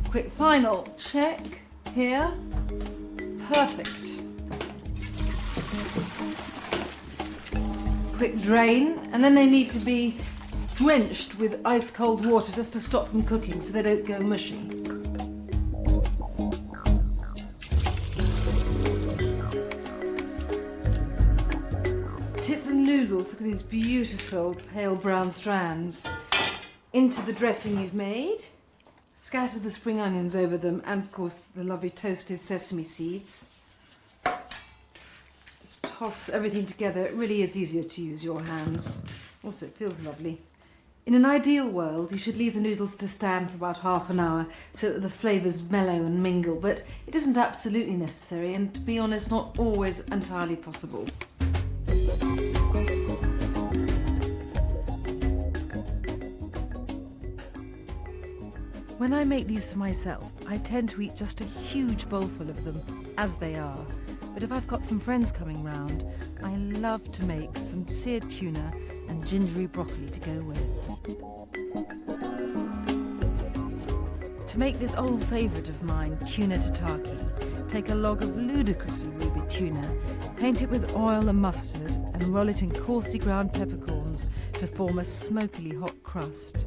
Quick final check here. Perfect. Quick drain, and then they need to be drenched with ice cold water just to stop them cooking so they don't go mushy. Tip the noodles, look at these beautiful pale brown strands, into the dressing you've made. Scatter the spring onions over them and of course the lovely toasted sesame seeds. Just toss everything together. It really is easier to use your hands. Also it feels lovely. In an ideal world, you should leave the noodles to stand for about half an hour so that the flavours mellow and mingle, but it isn't absolutely necessary and, to be honest, not always entirely possible. When I make these for myself, I tend to eat just a huge bowlful of them, as they are. But if I've got some friends coming round, I love to make some seared tuna and gingery broccoli to go with. To make this old favourite of mine, tuna tataki, take a log of ludicrously ruby tuna, paint it with oil and mustard, and roll it in coarsely ground peppercorns to form a smokily hot crust.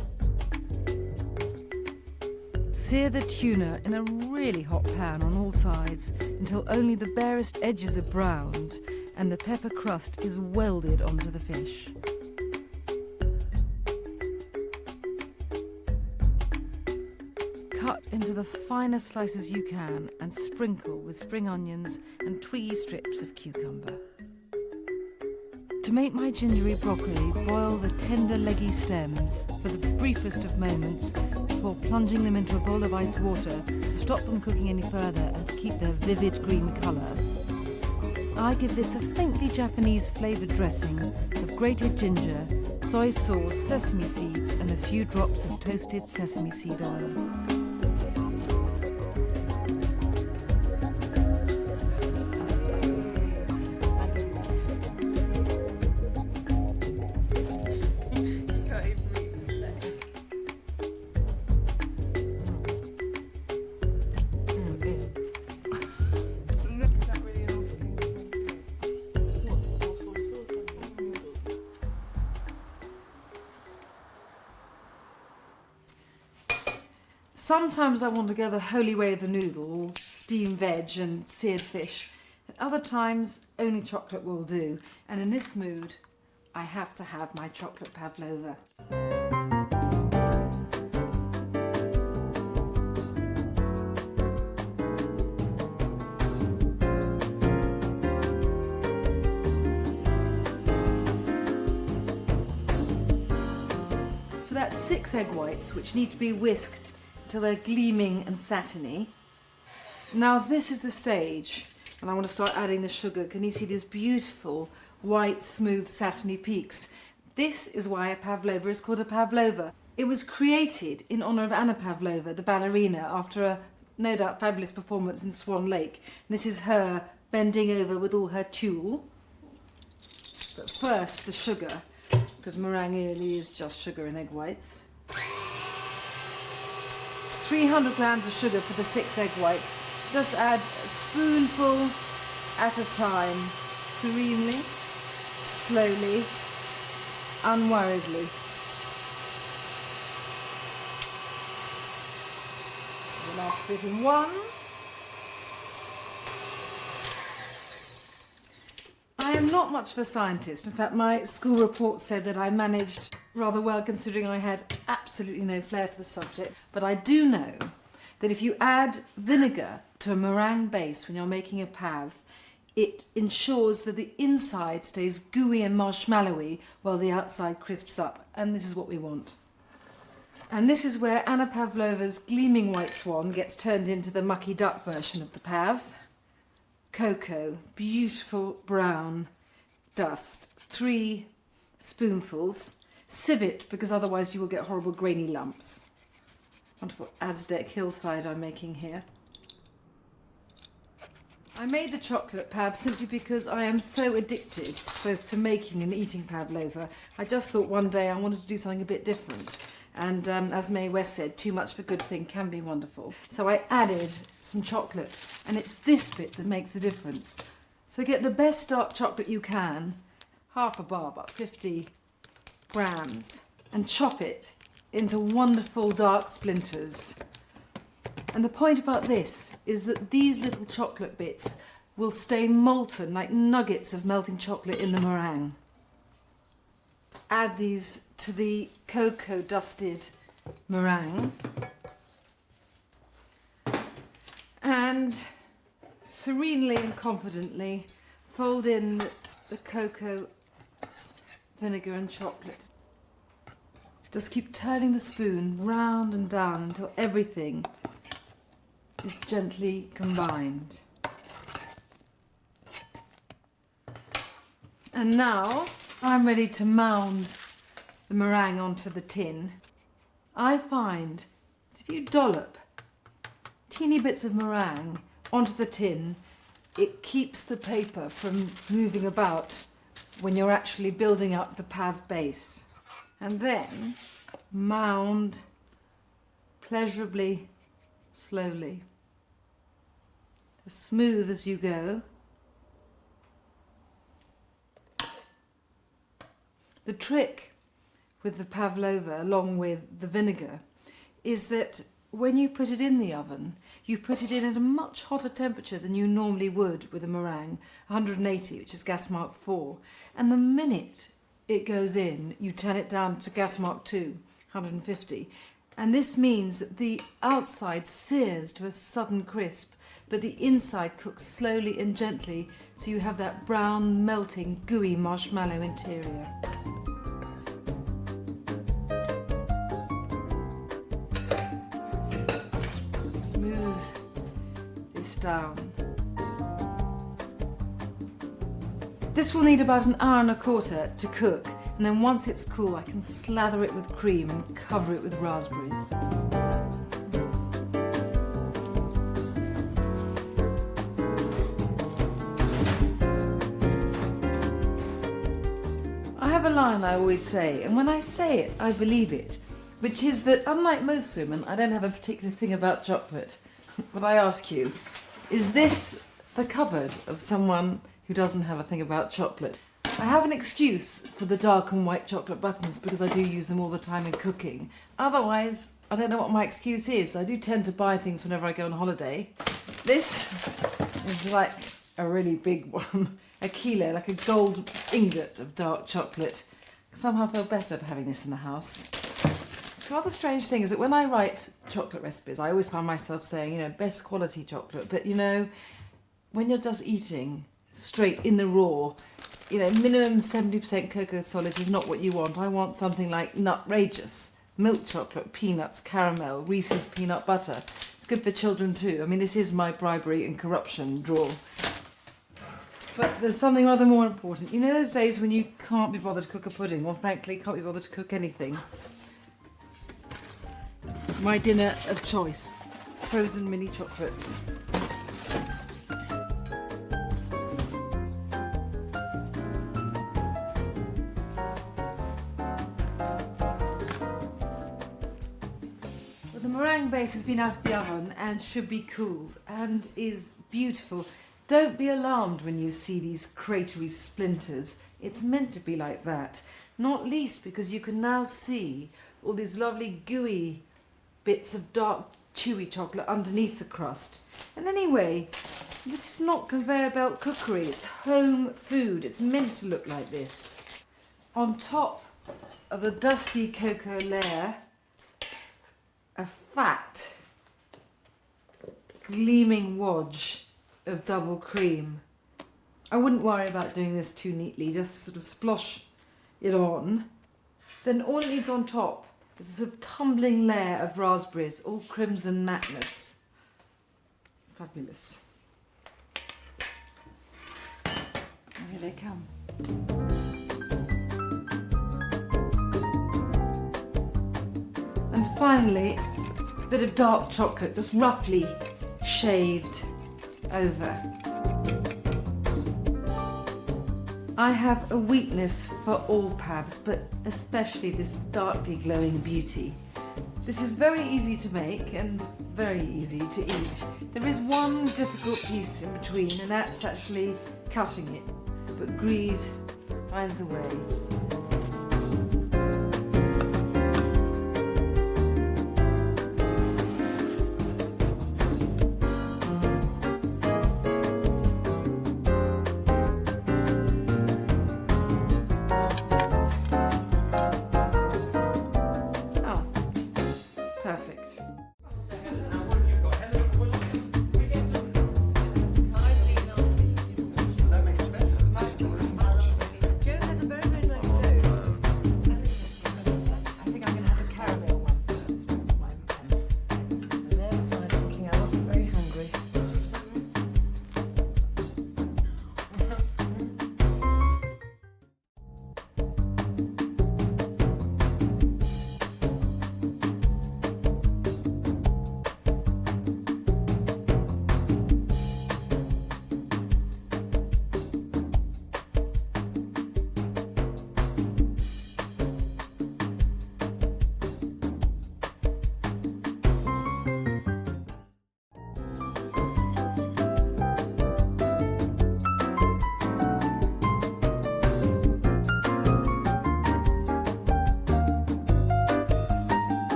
Sear the tuna in a really hot pan on all sides until only the barest edges are browned and the pepper crust is welded onto the fish. Cut into the finest slices you can and sprinkle with spring onions and twiggy strips of cucumber. To make my gingery broccoli, boil the tender leggy stems for the briefest of moments before plunging them into a bowl of ice water to stop them cooking any further and to keep their vivid green colour. I give this a faintly Japanese flavoured dressing of grated ginger, soy sauce, sesame seeds and a few drops of toasted sesame seed oil. Sometimes I want to go the holy way of the noodle, steamed veg and seared fish. At other times, only chocolate will do. And in this mood, I have to have my chocolate pavlova. So that's 6 egg whites, which need to be whisked till they're gleaming and satiny. Now this is the stage, and I want to start adding the sugar. Can you see these beautiful, white, smooth, satiny peaks? This is why a pavlova is called a pavlova. It was created in honour of Anna Pavlova, the ballerina, after a no doubt fabulous performance in Swan Lake. And this is her bending over with all her tulle. But first, the sugar, because meringue really is just sugar and egg whites. 300 grams of sugar for the 6 egg whites. Just add a spoonful at a time, serenely, slowly, unworriedly. The last bit in 1. I am not much of a scientist. In fact, my school report said that I managed rather well considering I had absolutely no flair for the subject. But I do know that if you add vinegar to a meringue base when you're making a pav, it ensures that the inside stays gooey and marshmallowy while the outside crisps up. And this is what we want. And this is where Anna Pavlova's gleaming white swan gets turned into the mucky duck version of the pav. Cocoa, beautiful brown dust, 3 spoonfuls. Sieve it, because otherwise you will get horrible grainy lumps. Wonderful Aztec hillside I'm making here. I made the chocolate pav simply because I am so addicted both to making and eating pavlova. I just thought one day I wanted to do something a bit different. And as Mae West said, too much of a good thing can be wonderful. So I added some chocolate, and it's this bit that makes the difference. So get the best dark chocolate you can, half a bar, about 50 grams, and chop it into wonderful dark splinters. And the point about this is that these little chocolate bits will stay molten like nuggets of melting chocolate in the meringue. Add these to the cocoa dusted meringue and serenely and confidently fold in the cocoa, vinegar and chocolate. Just keep turning the spoon round and down until everything is gently combined. And now I'm ready to mound the meringue onto the tin. I find that if you dollop teeny bits of meringue onto the tin, it keeps the paper from moving about when you're actually building up the pav base. And then mound pleasurably, slowly, as smooth as you go. The trick with the pavlova, along with the vinegar, is that when you put it in the oven, you put it in at a much hotter temperature than you normally would with a meringue, 180, which is gas mark 4. And the minute it goes in, you turn it down to gas mark 2, 150. And this means that the outside sears to a sudden crisp, but the inside cooks slowly and gently, so you have that brown, melting, gooey marshmallow interior. Smooth this down. This will need about an hour and a quarter to cook, and then once it's cool I can slather it with cream and cover it with raspberries. I have a line I always say, and when I say it I believe it, which is that unlike most women I don't have a particular thing about chocolate. But I ask you, is this the cupboard of someone who doesn't have a thing about chocolate? I have an excuse for the dark and white chocolate buttons because I do use them all the time in cooking. Otherwise, I don't know what my excuse is. I do tend to buy things whenever I go on holiday. This is like a really big one, a kilo, like a gold ingot of dark chocolate. Somehow I feel better for having this in the house. The rather strange thing is that when I write chocolate recipes, I always find myself saying, best quality chocolate. But, when you're just eating straight in the raw, minimum 70% cocoa solids is not what you want. I want something like nutrageous, milk chocolate, peanuts, caramel, Reese's peanut butter. It's good for children too. I mean, this is my bribery and corruption drawer. But there's something rather more important. Those days when you can't be bothered to cook a pudding, or frankly can't be bothered to cook anything. My dinner of choice, frozen mini chocolates. The meringue base has been out of the oven and should be cooled and is beautiful. Don't be alarmed when you see these cratery splinters. It's meant to be like that, not least because you can now see all these lovely gooey bits of dark chewy chocolate underneath the crust. And anyway, this is not conveyor belt cookery, it's home food. It's meant to look like this. On top of the dusty cocoa layer, a fat, gleaming wodge of double cream. I wouldn't worry about doing this too neatly, just sort of splosh it on. Then all it needs on top is a sort of tumbling layer of raspberries, all crimson matness. Fabulous. And here they come. And finally, a bit of dark chocolate, just roughly shaved over. I have a weakness for all pavs, but especially this darkly glowing beauty. This is very easy to make and very easy to eat. There is one difficult piece in between, and that's actually cutting it. But greed finds a way.